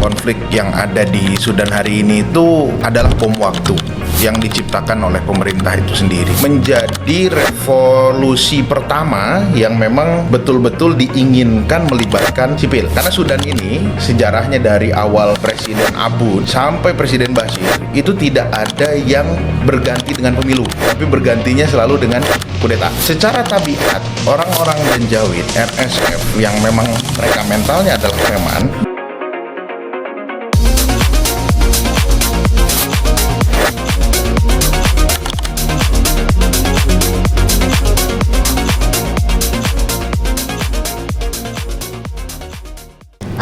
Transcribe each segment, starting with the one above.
konflik yang ada di Sudan hari ini itu adalah bom waktu yang diciptakan oleh pemerintah itu sendiri. Menjadi revolusi pertama yang memang betul-betul diinginkan melibatkan sipil. Karena Sudan ini sejarahnya dari awal Presiden Abud sampai Presiden Bashir itu tidak ada yang berganti dengan pemilu, tapi bergantinya selalu dengan kudeta. Secara tabiat, orang-orang Janjaweed, RSF yang memang mereka mentalnya adalah preman.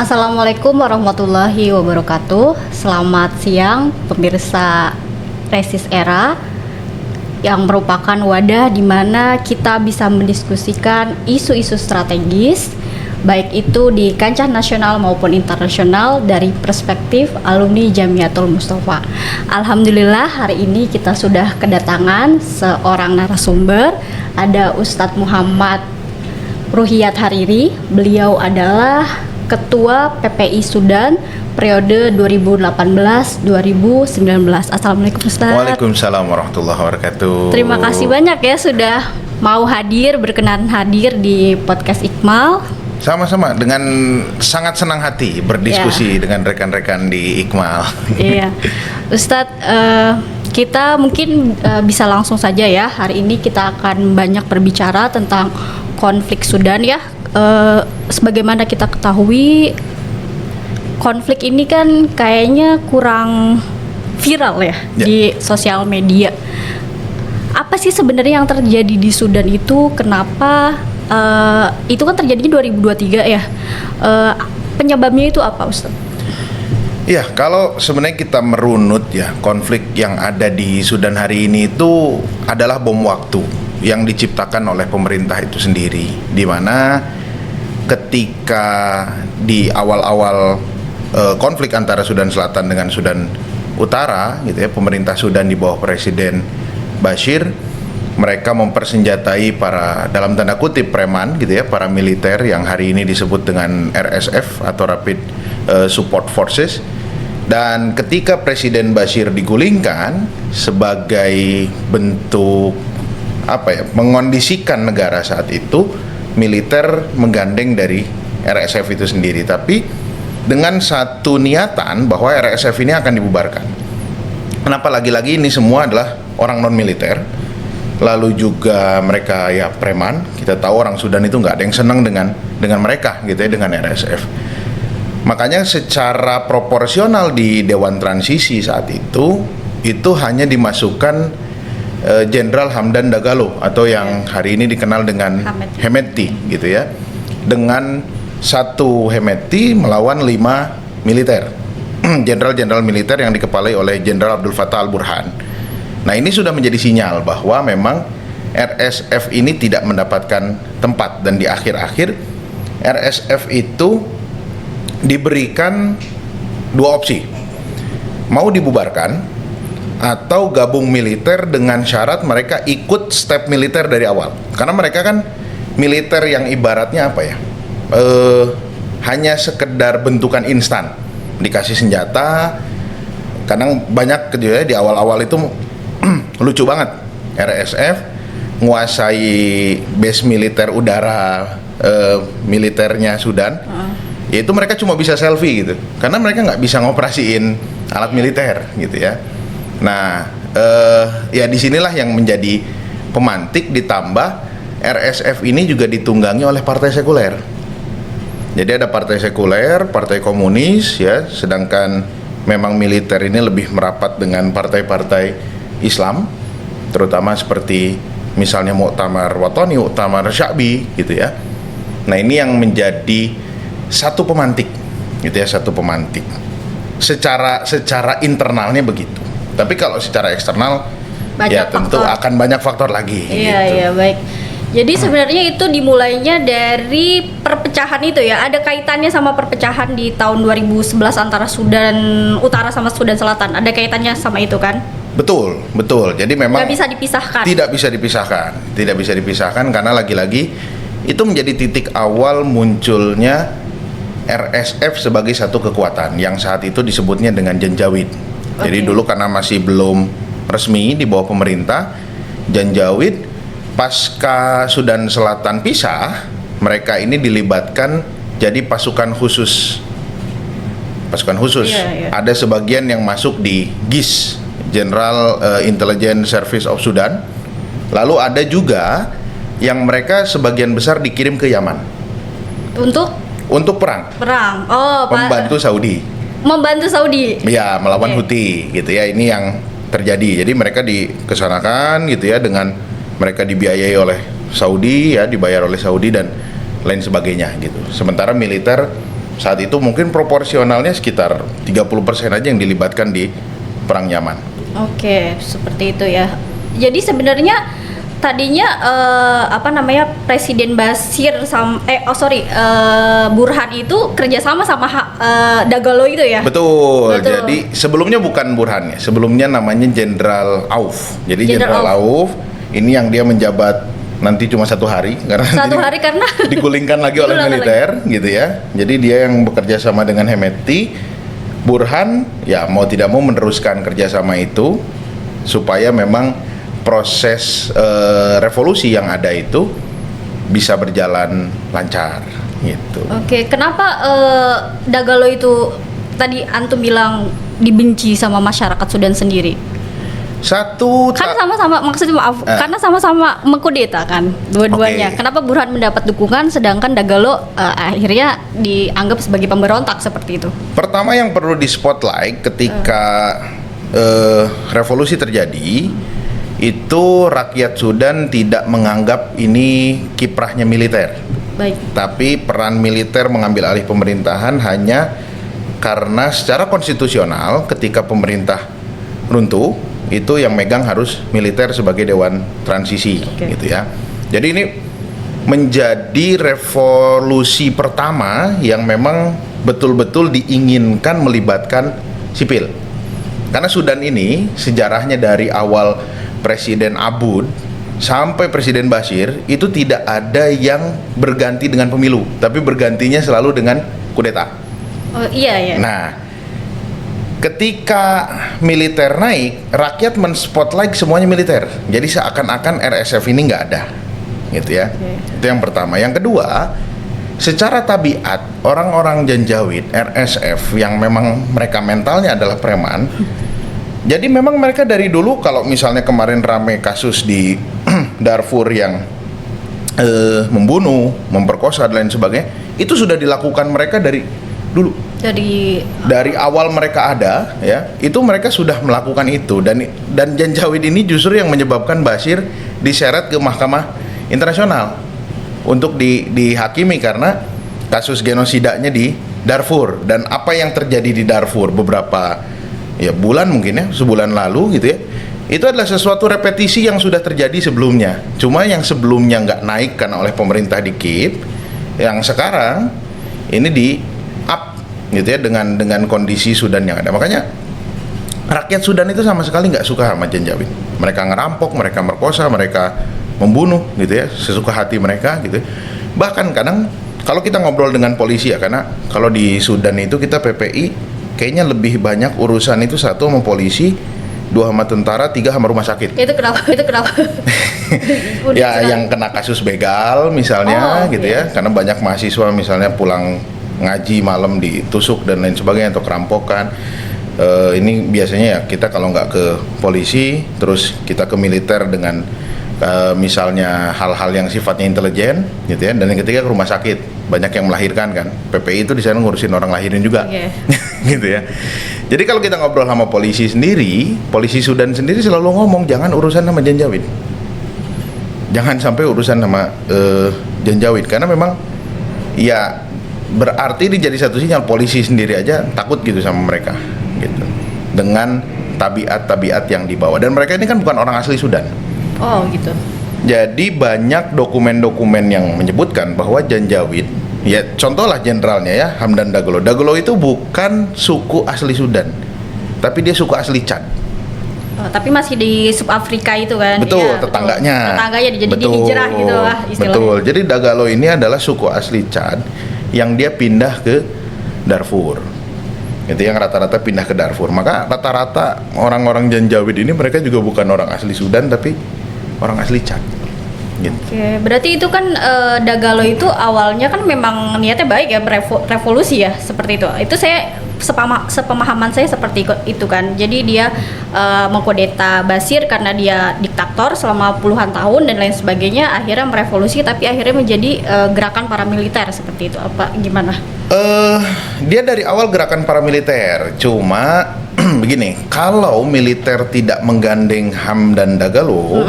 Assalamualaikum warahmatullahi wabarakatuh. Selamat siang pemirsa Resist Era, yang merupakan wadah di mana kita bisa mendiskusikan isu-isu strategis, baik itu di kancah nasional maupun internasional dari perspektif alumni Jamiatul Mustofa. Alhamdulillah hari ini kita sudah kedatangan seorang narasumber, ada Ustadz Muhammad Ruhiyat Hariri. Beliau adalah Ketua PPI Sudan periode 2018-2019. Assalamualaikum Ustaz. Waalaikumsalam warahmatullahi wabarakatuh. Terima kasih banyak ya sudah mau hadir, berkenan hadir di podcast Iqmal. Sama-sama, dengan sangat senang hati berdiskusi dengan rekan-rekan di Iqmal. Iya, Ustadz, kita mungkin bisa langsung saja ya. Hari ini kita akan banyak berbicara tentang konflik Sudan ya. Sebagaimana kita ketahui, konflik ini kan kayaknya kurang viral ya di sosial media. Apa sih sebenarnya yang terjadi di Sudan itu? Kenapa itu kan terjadinya 2023 ya? Penyebabnya itu apa, Ustaz? Ya, kalau sebenarnya kita merunut ya, konflik yang ada di Sudan hari ini itu adalah bom waktu yang diciptakan oleh pemerintah itu sendiri, di mana ketika di awal-awal konflik antara Sudan Selatan dengan Sudan Utara gitu ya, pemerintah Sudan di bawah Presiden Bashir, mereka mempersenjatai para, dalam tanda kutip, preman gitu ya, para militer yang hari ini disebut dengan RSF atau Rapid Support Forces. Dan ketika Presiden Bashir digulingkan sebagai bentuk mengondisikan negara saat itu, militer menggandeng dari RSF itu sendiri, tapi dengan satu niatan bahwa RSF ini akan dibubarkan. Kenapa lagi-lagi ini semua adalah orang non militer, lalu juga mereka ya preman. Kita tahu orang Sudan itu nggak ada yang senang dengan mereka gitu ya, dengan RSF. Makanya secara proporsional di Dewan Transisi saat itu hanya dimasukkan Jenderal Hamdan Dagalo atau yang hari ini dikenal dengan Hemedti gitu ya, dengan satu Hemedti melawan 5 militer, jenderal-jenderal militer yang dikepalai oleh Jenderal Abdul Fattah Al-Burhan. Nah, ini sudah menjadi sinyal bahwa memang RSF ini tidak mendapatkan tempat, dan di akhir-akhir RSF itu diberikan dua opsi, mau dibubarkan atau gabung militer dengan syarat mereka ikut step militer dari awal. Karena mereka kan militer yang ibaratnya apa ya, hanya sekedar bentukan instan, dikasih senjata. Kadang banyak kejadian di awal-awal itu lucu banget, RSF menguasai base militer udara militernya Sudan. Yaitu mereka cuma bisa selfie gitu, karena mereka nggak bisa ngoperasiin alat militer gitu ya. Nah, ya disinilah yang menjadi pemantik, ditambah RSF ini juga ditunggangi oleh partai sekuler. Jadi ada partai sekuler, partai komunis ya, sedangkan memang militer ini lebih merapat dengan partai-partai Islam, terutama seperti misalnya Muktamar Watani, Muktamar Sya'bi gitu ya. Nah, ini yang menjadi satu pemantik gitu ya, satu pemantik. Secara internalnya begitu. Tapi kalau secara eksternal banyak ya tentu akan banyak faktor lagi. Iya, gitu. Iya, baik. Jadi sebenarnya itu dimulainya dari perpecahan itu ya. Ada kaitannya sama perpecahan di tahun 2011 antara Sudan Utara sama Sudan Selatan. Ada kaitannya sama itu kan? Betul. Jadi memang nggak bisa dipisahkan. Tidak bisa dipisahkan karena lagi-lagi itu menjadi titik awal munculnya RSF sebagai satu kekuatan yang saat itu disebutnya dengan Janjaweed. Jadi Oke. dulu karena masih belum resmi di bawah pemerintah, Janjaweed pasca Sudan Selatan pisah, mereka ini dilibatkan jadi pasukan khusus. Pasukan khusus. Iya, iya. Ada sebagian yang masuk di GIS, General Intelligence Service of Sudan. Lalu ada juga yang mereka sebagian besar dikirim ke Yaman Untuk perang, perang. Oh, membantu Saudi. membantu Saudi. Ya, melawan Oke. Houthi gitu ya. Ini yang terjadi. Jadi mereka dikesanakan gitu ya, dengan mereka dibiayai oleh Saudi ya, dibayar oleh Saudi dan lain sebagainya gitu. Sementara militer saat itu mungkin proporsionalnya sekitar 30% aja yang dilibatkan di perang Yaman. Oke, seperti itu ya. Jadi sebenarnya tadinya Presiden Bashir Burhan itu kerjasama sama Dagalo itu ya. Betul. Betul. Jadi sebelumnya bukan Burhan ya. Sebelumnya namanya Jenderal Auf. Jadi Jenderal Jenderal Auf ini yang dia menjabat nanti cuma 1 hari karena Satu nanti hari karena digulingkan lagi oleh Diulang militer gitu ya. Jadi dia yang bekerja sama dengan Hemeti. Burhan ya mau tidak mau meneruskan kerjasama itu supaya memang proses revolusi yang ada itu bisa berjalan lancar gitu. Oke, kenapa Dagalo itu tadi antum bilang dibenci sama masyarakat Sudan sendiri? Satu Kan sama-sama, maksudnya maaf, karena sama-sama mengkudeta kan dua-duanya. Oke. Kenapa Burhan mendapat dukungan sedangkan Dagalo akhirnya dianggap sebagai pemberontak seperti itu? Pertama yang perlu di spotlight ketika revolusi terjadi itu rakyat Sudan tidak menganggap ini kiprahnya militer, Baik. tapi peran militer mengambil alih pemerintahan hanya karena secara konstitusional ketika pemerintah runtuh itu yang megang harus militer sebagai dewan transisi. Oke. Gitu ya. Jadi ini menjadi revolusi pertama yang memang betul-betul diinginkan melibatkan sipil. Karena Sudan ini sejarahnya dari awal Presiden Abud sampai Presiden Bashir itu tidak ada yang berganti dengan pemilu, tapi bergantinya selalu dengan kudeta. Oh iya ya. Nah, ketika militer naik, rakyat men-spotlight semuanya militer. Jadi seakan-akan RSF ini nggak ada, gitu ya. Oke. Itu yang pertama. Yang kedua, secara tabiat orang-orang Janjaweed, RSF yang memang mereka mentalnya adalah preman. Jadi memang mereka dari dulu, kalau misalnya kemarin rame kasus di Darfur yang membunuh, memperkosa dan lain sebagainya, itu sudah dilakukan mereka dari dulu. Dari awal mereka ada ya, itu mereka sudah melakukan itu, dan Janjaweed ini justru yang menyebabkan Bashir diseret ke Mahkamah Internasional untuk dihakimi karena kasus genosidanya di Darfur. Dan apa yang terjadi di Darfur beberapa ya bulan, mungkin ya sebulan lalu gitu ya, itu adalah sesuatu repetisi yang sudah terjadi sebelumnya, cuma yang sebelumnya nggak naik karena oleh pemerintah di KIP, yang sekarang ini di up gitu ya dengan kondisi Sudan yang ada. Makanya rakyat Sudan itu sama sekali nggak suka sama Janjaweed. Mereka ngerampok, mereka merkosa, mereka membunuh gitu ya sesuka hati mereka gitu. Bahkan kadang kalau kita ngobrol dengan polisi ya, karena kalau di Sudan itu kita PPI kayaknya lebih banyak urusan itu, 1 sama polisi, 2 sama tentara, 3 sama rumah sakit. Itu kenapa? Ya yang kena kasus begal misalnya gitu oke. ya, karena banyak mahasiswa misalnya pulang ngaji malam ditusuk dan lain sebagainya atau kerampokan. Ini biasanya ya kita kalau nggak ke polisi, terus kita ke militer dengan misalnya hal-hal yang sifatnya intelijen gitu ya, dan yang ketiga ke rumah sakit, banyak yang melahirkan kan, PPI itu di sana ngurusin orang lahirin juga. Oke. Gitu ya. Jadi kalau kita ngobrol sama polisi sendiri, polisi Sudan sendiri selalu ngomong jangan urusan sama Janjaweed, jangan sampai urusan sama Janjaweed, karena memang ya berarti ini jadi satu sinyal polisi sendiri aja takut gitu sama mereka gitu, dengan tabiat-tabiat yang dibawa. Dan mereka ini kan bukan orang asli Sudan. Oh gitu. Jadi banyak dokumen-dokumen yang menyebutkan bahwa Janjaweed, ya contohlah jenderalnya ya, Hamdan Dagalo. Dagalo itu bukan suku asli Sudan, tapi dia suku asli Chad. Oh, tapi masih di sub Afrika itu kan? Betul, Iya, tetangganya. Tetangganya, jadi dia hijrah gitu lah istilahnya. Betul. Jadi Dagalo ini adalah suku asli Chad yang dia pindah ke Darfur. Itu yang rata-rata pindah ke Darfur. Maka rata-rata orang-orang Janjaweed ini mereka juga bukan orang asli Sudan tapi orang asli Chad. Gitu. Oke, berarti itu kan Dagalo itu awalnya kan memang niatnya baik ya, revolusi ya, seperti itu. Itu saya sepemahaman saya seperti itu kan. Jadi dia mengkudeta Bashir karena dia diktator selama puluhan tahun dan lain sebagainya, akhirnya merevolusi tapi akhirnya menjadi gerakan paramiliter seperti itu. Apa gimana? Dia dari awal gerakan paramiliter. Cuma begini, kalau militer tidak menggandeng Hamdan Dagalo,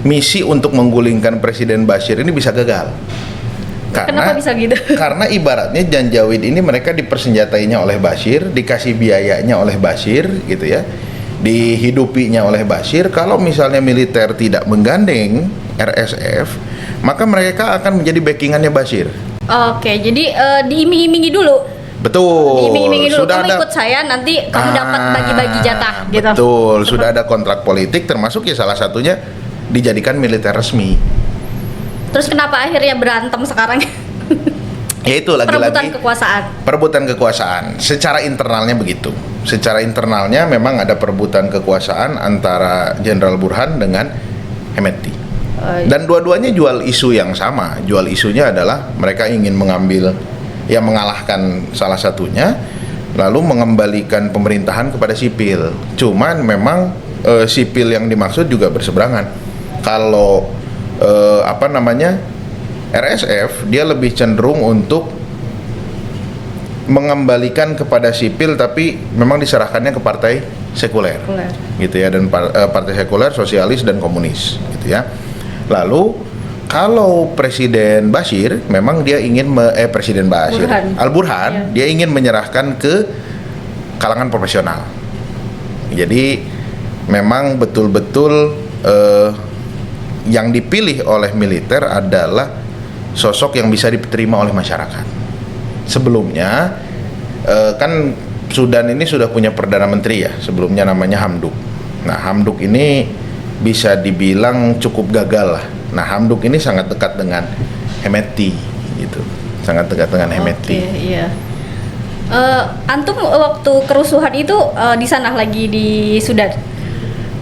misi untuk menggulingkan Presiden Bashir ini bisa gagal. Kenapa bisa gitu? Karena ibaratnya Janjaweed ini mereka dipersenjatainya oleh Bashir, dikasih biayanya oleh Bashir gitu ya, dihidupinya oleh Bashir. Kalau misalnya militer tidak menggandeng RSF, maka mereka akan menjadi backingannya Bashir. Oke, jadi diiming-imingi dulu. Betul. Diiming-imingi dulu, Sudah kamu ikut saya, nanti kamu dapat bagi-bagi jatah gitu. Betul, sudah ada kontrak politik, termasuk ya salah satunya dijadikan militer resmi. Terus kenapa akhirnya berantem sekarang? Ya itu lagi-lagi perebutan kekuasaan. Secara internalnya begitu. Secara internalnya memang ada perebutan kekuasaan antara Jenderal Burhan dengan Hemeti. Dan dua-duanya jual isu yang sama. Jual isunya adalah mereka ingin mengalahkan salah satunya, lalu mengembalikan pemerintahan kepada sipil. Cuman memang sipil yang dimaksud juga berseberangan. Kalau RSF dia lebih cenderung untuk mengembalikan kepada sipil, tapi memang diserahkannya ke partai sekuler. Gitu ya, dan partai sekuler, sosialis dan komunis gitu ya. Lalu kalau Presiden Bashir memang dia ingin Presiden Bashir Al-Burhan dia ingin menyerahkan ke kalangan profesional. Jadi memang betul-betul yang dipilih oleh militer adalah sosok yang bisa diterima oleh masyarakat. Sebelumnya kan Sudan ini sudah punya Perdana Menteri ya, sebelumnya namanya Hamduk. Nah, Hamduk ini bisa dibilang cukup gagal lah. Nah, Hamduk ini sangat dekat dengan Hemeti gitu. Sangat dekat dengan Hemeti. Iya. Antum waktu kerusuhan itu di sana lagi di Sudan?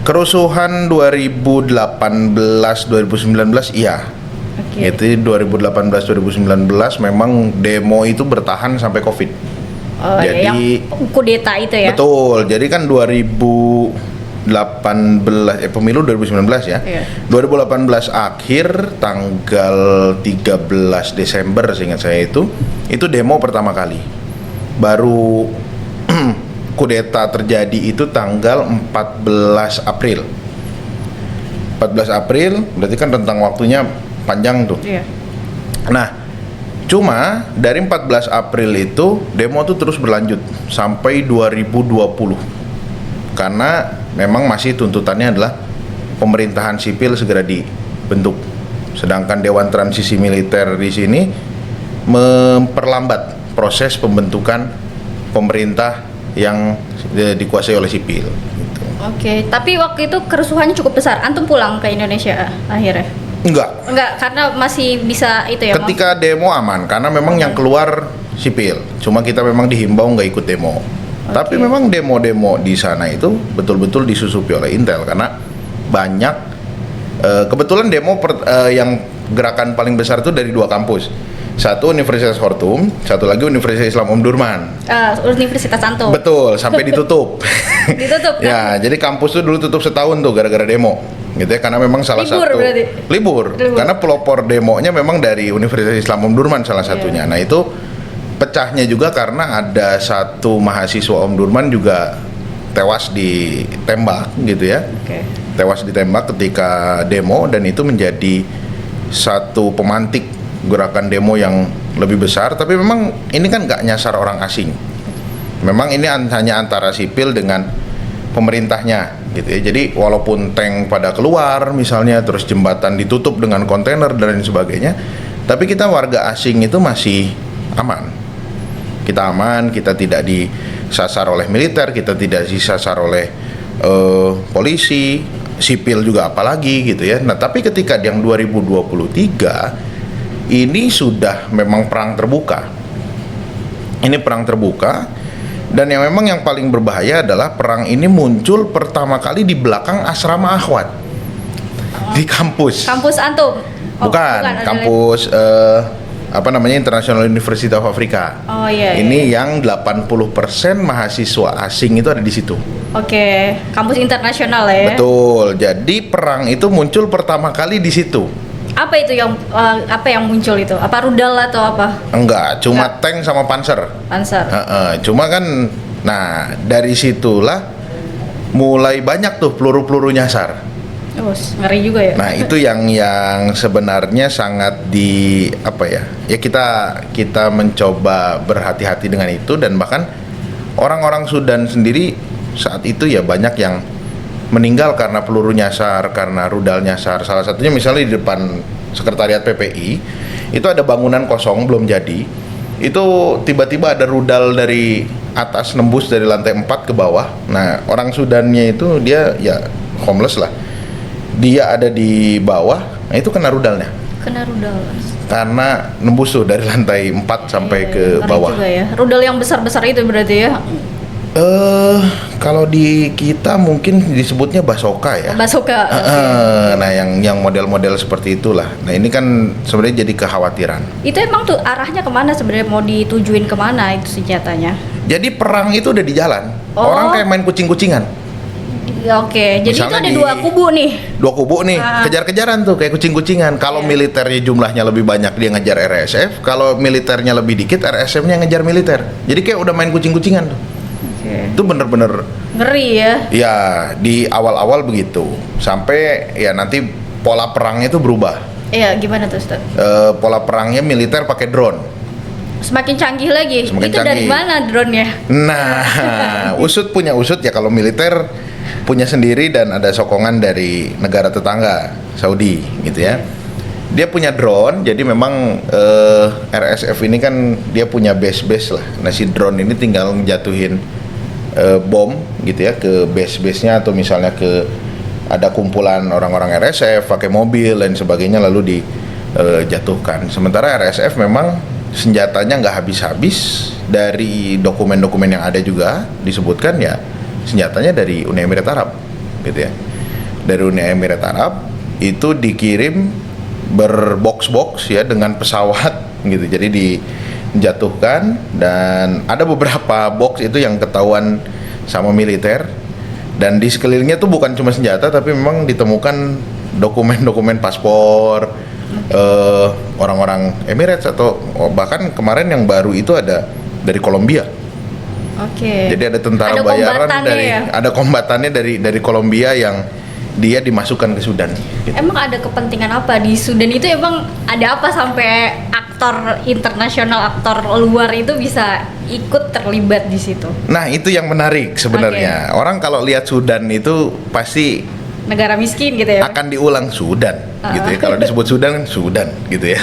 Kerusuhan 2018-2019 iya. Itu 2018-2019 memang demo itu bertahan sampai Covid. Jadi yang kudeta itu ya. Betul. Jadi kan 2018 pemilu 2019 ya. Iya. 2018 akhir tanggal 13 Desember seingat saya itu demo pertama kali. Baru kudeta terjadi itu tanggal 14 April. 14 April berarti kan rentang waktunya panjang tuh. Iya. Nah, cuma dari 14 April itu demo tuh terus berlanjut sampai 2020. Karena memang masih tuntutannya adalah pemerintahan sipil segera dibentuk. Sedangkan Dewan Transisi Militer di sini memperlambat proses pembentukan pemerintah yang dikuasai oleh sipil gitu. Oke, tapi waktu itu kerusuhannya cukup besar. Antum pulang ke Indonesia akhirnya? Enggak, karena masih bisa itu ya. Ketika demo aman, karena memang yang keluar sipil. Cuma kita memang dihimbau nggak ikut demo. Tapi memang demo-demo di sana itu betul-betul disusupi oleh Intel karena banyak kebetulan demo yang gerakan paling besar itu dari dua kampus. Satu Universitas Khartoum, satu lagi Universitas Islam Omdurman. Universitas Anto. Betul, sampai ditutup. Ditutup. Ya, jadi kampus itu dulu tutup setahun tuh gara-gara demo. Gitu ya, karena memang salah satu libur. Karena pelopor demonya memang dari Universitas Islam Omdurman salah satunya. Nah, itu pecahnya juga karena ada satu mahasiswa Omdurman juga tewas ditembak gitu ya. Tewas ditembak ketika demo dan itu menjadi satu pemantik gerakan demo yang lebih besar, tapi memang ini kan nggak nyasar orang asing. Memang ini hanya antara sipil dengan pemerintahnya gitu ya. Jadi walaupun tank pada keluar misalnya, terus jembatan ditutup dengan kontainer dan lain sebagainya, tapi kita warga asing itu masih aman. Kita aman, kita tidak disasar oleh militer, kita tidak disasar oleh polisi, sipil juga apalagi gitu ya. Nah, tapi ketika yang 2023 ini sudah memang perang terbuka. Ini perang terbuka, dan yang paling berbahaya adalah perang ini muncul pertama kali di belakang asrama Akhwat di kampus. Kampus antum? Bukan, ada kampus International University of Africa. Oh iya. Ini yang 80% mahasiswa asing itu ada di situ. Oke, kampus internasional ya. Betul. Jadi perang itu muncul pertama kali di situ. Apa itu yang muncul itu? Apa rudal atau apa? Enggak, cuma tank sama panser. Panser. Cuma kan, nah dari situlah mulai banyak tuh peluru-peluru nyasar. Oh, ngeri juga ya. Nah itu yang sebenarnya sangat ya kita mencoba berhati-hati dengan itu, dan bahkan orang-orang Sudan sendiri saat itu ya banyak yang meninggal karena peluru nyasar, karena rudal nyasar. Salah satunya misalnya di depan sekretariat PPI itu ada bangunan kosong belum jadi, itu tiba-tiba ada rudal dari atas nembus dari lantai 4 ke bawah. Nah orang Sudannya itu dia ya homeless lah, dia ada di bawah, nah itu kena rudalnya. Kena rudal. Karena nembus tuh dari lantai 4 sampai ke bawah. Juga ya. Rudal yang besar-besar itu berarti ya. Kalau di kita mungkin disebutnya basoka ya. Basoka. Nah, yang model-model seperti itulah. Nah, ini kan sebenarnya jadi kekhawatiran. Itu emang tuh arahnya kemana sebenarnya, mau ditujuin kemana itu senjatanya? Jadi perang itu udah di jalan. Oh. Orang kayak main kucing-kucingan. Ya, oke. Jadi Misalnya itu ada dua kubu nih. Dua kubu nih, kejar-kejaran tuh kayak kucing-kucingan. Kalau militernya jumlahnya lebih banyak dia ngejar RSF, kalau militernya lebih dikit RSF-nya ngejar militer. Jadi kayak udah main kucing-kucingan tuh. Itu bener-bener ngeri ya. Ya di awal-awal begitu, sampai ya nanti pola perangnya itu berubah. Iya, gimana tuh Ustaz? Pola perangnya militer pakai drone. Semakin canggih lagi. Semakin itu canggih. dari mana drone-nya? Nah, usut punya usut ya, kalau militer punya sendiri dan ada sokongan dari negara tetangga Saudi gitu ya. Dia punya drone, jadi memang RSF ini kan dia punya base lah. Nah si drone ini tinggal jatuhin bom gitu ya ke base-nya, atau misalnya ada kumpulan orang-orang RSF pakai mobil dan sebagainya lalu dijatuhkan. Sementara RSF memang senjatanya nggak habis-habis. Dari dokumen-dokumen yang ada juga disebutkan ya senjatanya dari Uni Emirat Arab gitu ya. Dari Uni Emirat Arab itu dikirim berbox-box ya dengan pesawat gitu. Jadi dijatuhkan, dan ada beberapa box itu yang ketahuan sama militer, dan di sekelilingnya tuh bukan cuma senjata tapi memang ditemukan dokumen-dokumen paspor orang-orang Emirates, atau bahkan kemarin yang baru itu ada dari Kolombia. Oke. Jadi ada tentara Ada bayaran kombatannya ada kombatannya dari Kolombia yang dia dimasukkan ke Sudan. Gitu. Emang ada kepentingan apa di Sudan itu? Emang ada apa sampai aktor internasional, aktor luar itu bisa ikut terlibat di situ? Nah, itu yang menarik sebenarnya. Orang kalau lihat Sudan itu pasti negara miskin gitu ya. akan diulang Sudan gitu ya. Kalau disebut Sudan gitu ya.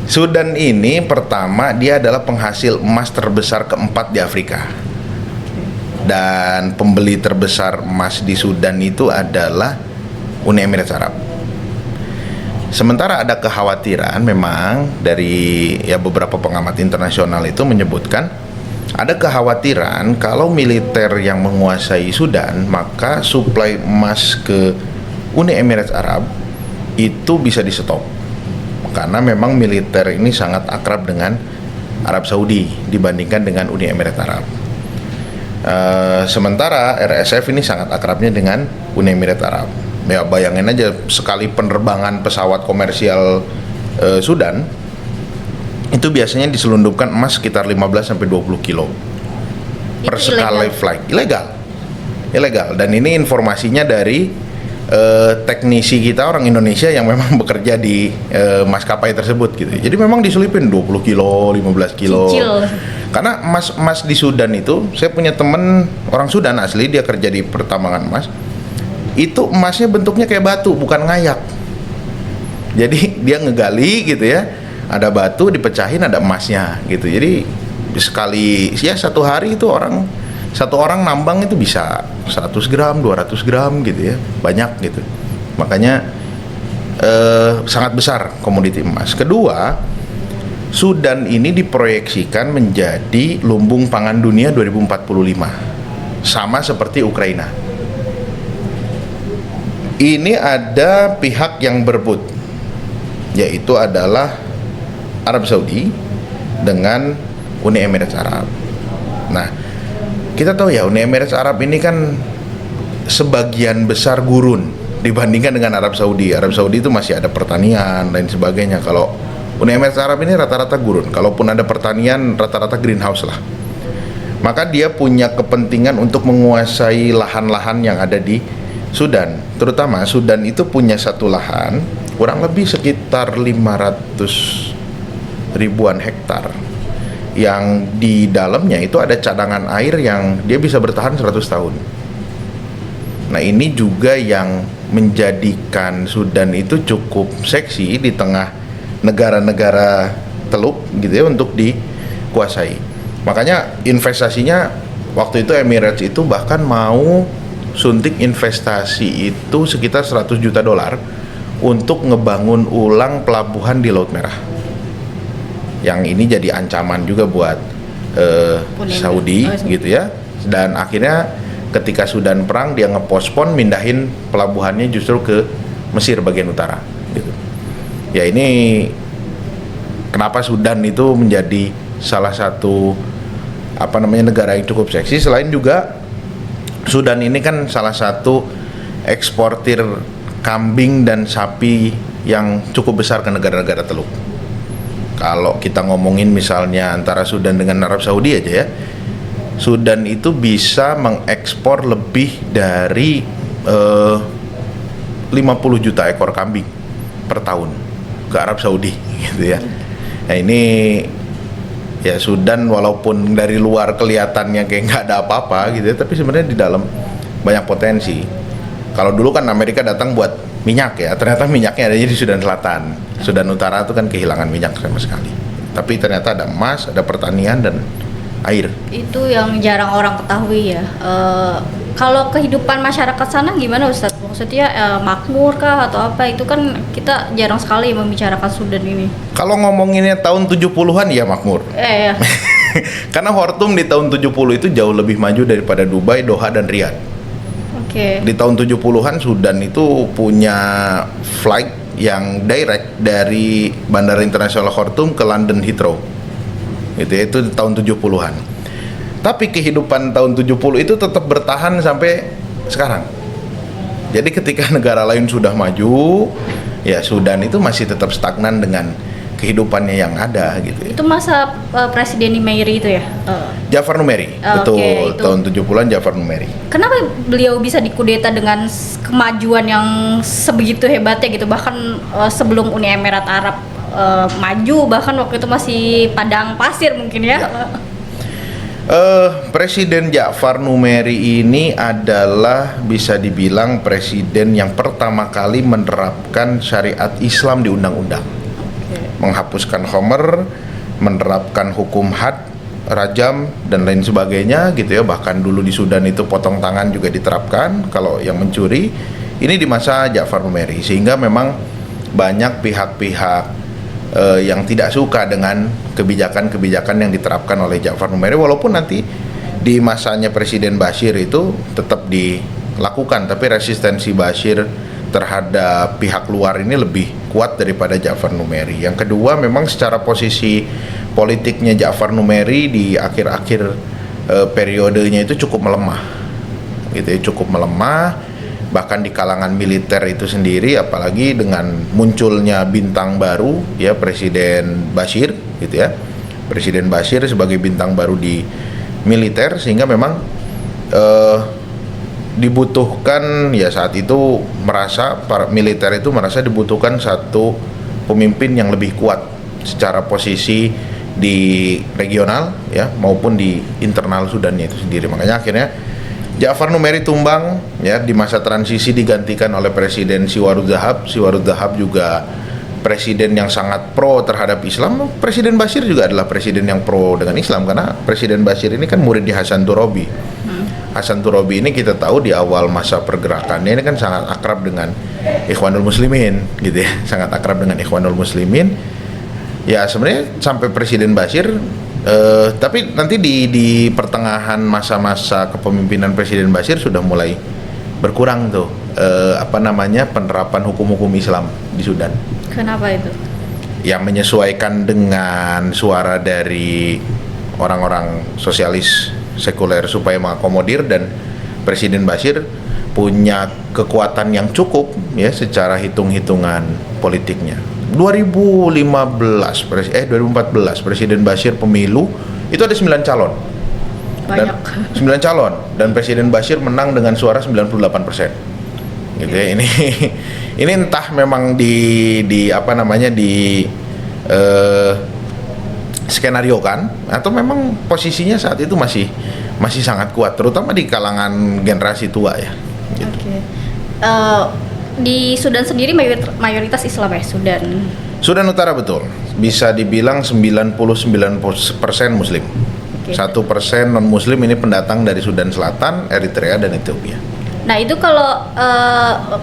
Sudan ini pertama dia adalah penghasil emas terbesar keempat di Afrika. Dan pembeli terbesar emas di Sudan itu adalah Uni Emirat Arab. Sementara ada kekhawatiran memang dari beberapa pengamat internasional itu menyebutkan ada kekhawatiran kalau militer yang menguasai Sudan, maka suplai emas ke Uni Emirat Arab itu bisa di stop. Karena memang militer ini sangat akrab dengan Arab Saudi dibandingkan dengan Uni Emirat Arab. Sementara RSF ini sangat akrabnya dengan Uni Emirat Arab. Ya bayangin aja, sekali penerbangan pesawat komersial Sudan itu biasanya diselundupkan emas sekitar 15 sampai 20 kilo per sekali flight. Ilegal. Dan ini informasinya dari teknisi kita orang Indonesia yang memang bekerja di maskapai tersebut gitu. Jadi memang diselipin 20 kilo, 15 kilo. Cicil. Karena emas di Sudan itu, saya punya temen orang Sudan asli, dia kerja di pertambangan emas. Itu emasnya bentuknya kayak batu, bukan ngayak. Jadi dia ngegali gitu ya, ada batu dipecahin, ada emasnya gitu. Jadi sekali ya satu hari itu satu orang nambang itu bisa 100 gram, 200 gram gitu ya, banyak gitu. Makanya sangat besar komoditi emas. Kedua, Sudan ini diproyeksikan menjadi lumbung pangan dunia 2045, sama seperti Ukraina. Ini ada pihak yang berebut, yaitu adalah Arab Saudi dengan Uni Emirat Arab. Nah, kita tahu ya, Uni Emirat Arab ini kan sebagian besar gurun dibandingkan dengan Arab Saudi. Arab Saudi itu masih ada pertanian dan sebagainya. Kalau Uni Emirat Arab ini rata-rata gurun. Kalaupun ada pertanian, rata-rata greenhouse lah. Maka dia punya kepentingan untuk menguasai lahan-lahan yang ada di Sudan. Terutama Sudan itu punya satu lahan kurang lebih sekitar 500 ribuan hektar, yang di dalamnya itu ada cadangan air yang dia bisa bertahan 100 tahun. Nah, ini juga yang menjadikan Sudan itu cukup seksi di tengah negara-negara teluk gitu ya untuk dikuasai. Makanya investasinya waktu itu Emirates itu bahkan mau suntik investasi itu sekitar 100 juta dolar untuk ngebangun ulang pelabuhan di Laut Merah. Yang ini jadi ancaman juga buat Saudi gitu ya. Dan akhirnya ketika Sudan perang, dia ngepospon mindahin pelabuhannya justru ke Mesir bagian utara gitu. Ya, ini kenapa Sudan itu menjadi salah satu negara yang cukup seksi. Selain juga Sudan ini kan salah satu eksportir kambing dan sapi yang cukup besar ke negara-negara teluk. Kalau kita ngomongin misalnya antara Sudan dengan Arab Saudi aja ya, Sudan itu bisa mengekspor lebih dari 50 juta ekor kambing per tahun ke Arab Saudi gitu ya. Nah, ini ya Sudan walaupun dari luar kelihatannya kayak nggak ada apa-apa gitu ya, tapi sebenarnya di dalam banyak potensi. Kalau dulu kan Amerika datang buat minyak ya, ternyata minyaknya adanya di Sudan Selatan. Sudan Utara itu kan kehilangan minyak sama sekali. Tapi ternyata ada emas, ada pertanian dan air. Itu yang jarang orang ketahui ya. Kalau kehidupan masyarakat sana gimana Ustadz? Maksudnya makmur kah atau apa? Itu kan kita jarang sekali membicarakan Sudan ini. Kalau ngomonginnya tahun 70-an ya makmur. Ya. Karena Khartoum di tahun 70 itu jauh lebih maju daripada Dubai, Doha dan Riyadh. Oke. Di tahun 70-an Sudan itu punya flight yang direct dari Bandara Internasional Khartoum ke London Heathrow. Itu di tahun 70-an. Tapi kehidupan tahun 70 itu tetap bertahan sampai sekarang. Jadi ketika negara lain sudah maju, ya Sudan itu masih tetap stagnan dengan kehidupannya yang ada gitu ya. Itu masa Presiden Numeri itu ya? Jafar Numeri, betul. Tahun 70-an Jafar Numeri. Kenapa beliau bisa dikudeta dengan kemajuan yang sebegitu hebatnya gitu? Bahkan sebelum Uni Emirat Arab maju, bahkan waktu itu masih padang pasir mungkin ya. Presiden Ja'far Numeri ini adalah bisa dibilang presiden yang pertama kali menerapkan syariat Islam di undang-undang. Menghapuskan Khomer, menerapkan hukum had, rajam dan lain sebagainya gitu ya. Bahkan dulu di Sudan itu potong tangan juga diterapkan kalau yang mencuri. Ini di masa Ja'far Numeri, sehingga memang banyak pihak-pihak yang tidak suka dengan kebijakan-kebijakan yang diterapkan oleh Ja'far Numeri, walaupun nanti di masanya Presiden Bashir itu tetap dilakukan, tapi resistensi Bashir terhadap pihak luar ini lebih kuat daripada Ja'far Numeri. Yang kedua, memang secara posisi politiknya Ja'far Numeri di akhir-akhir periodenya itu cukup melemah gitu ya, cukup melemah. Bahkan di kalangan militer itu sendiri, apalagi dengan munculnya bintang baru ya, Presiden Bashir gitu ya, Presiden Bashir sebagai bintang baru di militer, sehingga memang dibutuhkan ya saat itu para militer itu merasa dibutuhkan satu pemimpin yang lebih kuat secara posisi di regional ya maupun di internal Sudannya itu sendiri. Makanya akhirnya Ja'far Numeri tumbang ya, di masa transisi digantikan oleh Presiden Siwarud Zahab. Siwarud Zahab juga presiden yang sangat pro terhadap Islam. Presiden Bashir juga adalah presiden yang pro dengan Islam, karena Presiden Bashir ini kan murid di Hasan Turabi. Hasan Turabi ini kita tahu di awal masa pergerakannya ini kan sangat akrab dengan Ikhwanul Muslimin gitu ya, sangat akrab dengan Ikhwanul Muslimin. Ya sebenarnya sampai Presiden Bashir, tapi nanti di pertengahan masa-masa kepemimpinan Presiden Bashir sudah mulai berkurang tuh penerapan hukum-hukum Islam di Sudan. Kenapa itu? Ya menyesuaikan dengan suara dari orang-orang sosialis sekuler supaya mengakomodir, dan Presiden Bashir punya kekuatan yang cukup ya secara hitung-hitungan politiknya. 2014 Presiden Bashir pemilu itu ada 9 calon. Banyak. 9 calon dan Presiden Bashir menang dengan suara 98%. Gitu ya. Ini entah memang di skenario kan, atau memang posisinya saat itu masih sangat kuat, terutama di kalangan generasi tua ya. Gitu. Oke. Di Sudan sendiri mayoritas Islam ya, Sudan Utara betul. Bisa dibilang 99% Muslim. Oke. 1% non Muslim ini pendatang dari Sudan Selatan, Eritrea dan Ethiopia. Nah itu kalau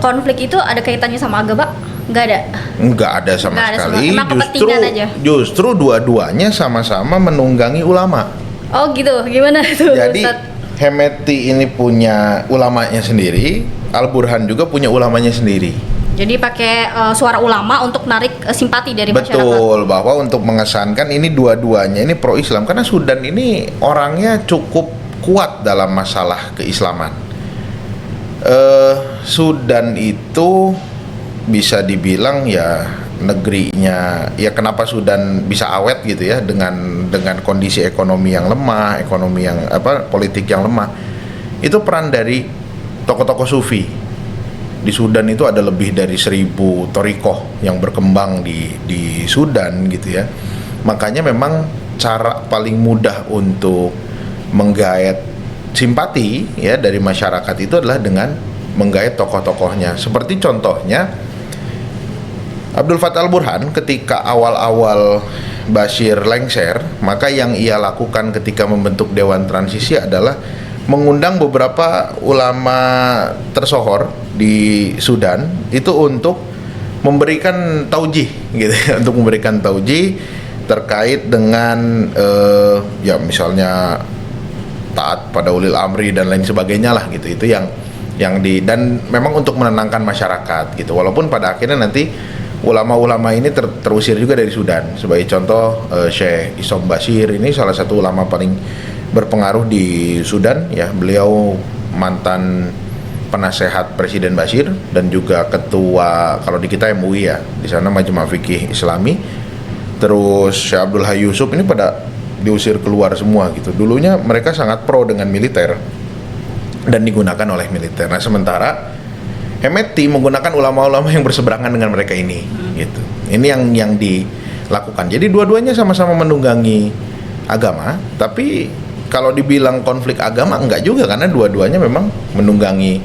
konflik itu ada kaitannya sama agama? Nggak ada? Nggak ada sama sekali. Emang kepentingan aja? Justru dua-duanya sama-sama menunggangi ulama. Oh gitu, gimana itu? Jadi Ustadz? Hemeti ini punya ulamanya sendiri, Al-Burhan juga punya ulamanya sendiri. Jadi pakai suara ulama untuk narik simpati dari masyarakat. Betul, bahwa untuk mengesankan ini dua-duanya ini pro Islam, karena Sudan ini orangnya cukup kuat dalam masalah keislaman. Sudan itu bisa dibilang ya negerinya, ya kenapa Sudan bisa awet gitu ya dengan kondisi ekonomi yang lemah, politik yang lemah. Itu peran dari tokoh-tokoh sufi. Di Sudan itu ada lebih dari 1000 thorikoh yang berkembang di Sudan gitu ya. Makanya memang cara paling mudah untuk menggaet simpati ya dari masyarakat itu adalah dengan menggaet tokoh-tokohnya. Seperti contohnya Abdul Fattah Al-Burhan ketika awal-awal Bashir lengser, maka yang ia lakukan ketika membentuk Dewan Transisi adalah mengundang beberapa ulama tersohor di Sudan itu untuk memberikan taujih gitu, untuk memberikan taujih terkait dengan ya misalnya taat pada ulil amri dan lain sebagainya lah gitu. Itu yang dan memang untuk menenangkan masyarakat gitu. Walaupun pada akhirnya nanti ulama-ulama ini terusir juga dari Sudan. Sebagai contoh Syekh Isom Bashir ini salah satu ulama paling berpengaruh di Sudan ya. Beliau mantan penasehat Presiden Bashir dan juga ketua kalau di kita MUI ya, di sana Majma' Fikih Islami. Terus Syekh Abdul Hayy Yusuf ini pada diusir keluar semua gitu. Dulunya mereka sangat pro dengan militer dan digunakan oleh militer. Nah, sementara Hemeti menggunakan ulama-ulama yang berseberangan dengan mereka ini gitu. Ini yang dilakukan. Jadi dua-duanya sama-sama menunggangi agama, tapi kalau dibilang konflik agama enggak juga, karena dua-duanya memang menunggangi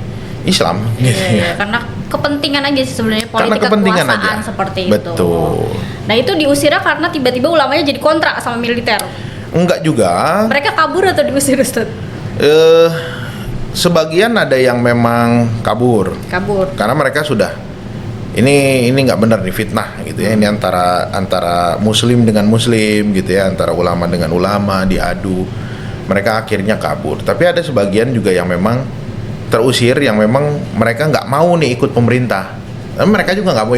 Islam gitu. Iya, karena kepentingan aja sih sebenarnya, politik kekuasaan seperti itu. Betul. Nah, itu diusirnya karena tiba-tiba ulamanya jadi kontra sama militer. Enggak juga. Mereka kabur atau diusir, Ustaz? Sebagian ada yang memang kabur karena mereka sudah ini nggak benar nih, fitnah gitu ya. Ini antara muslim dengan muslim gitu ya, antara ulama dengan ulama diadu, mereka akhirnya kabur. Tapi ada sebagian juga yang memang terusir, yang memang mereka nggak mau nih ikut pemerintah. Mereka juga nggak mau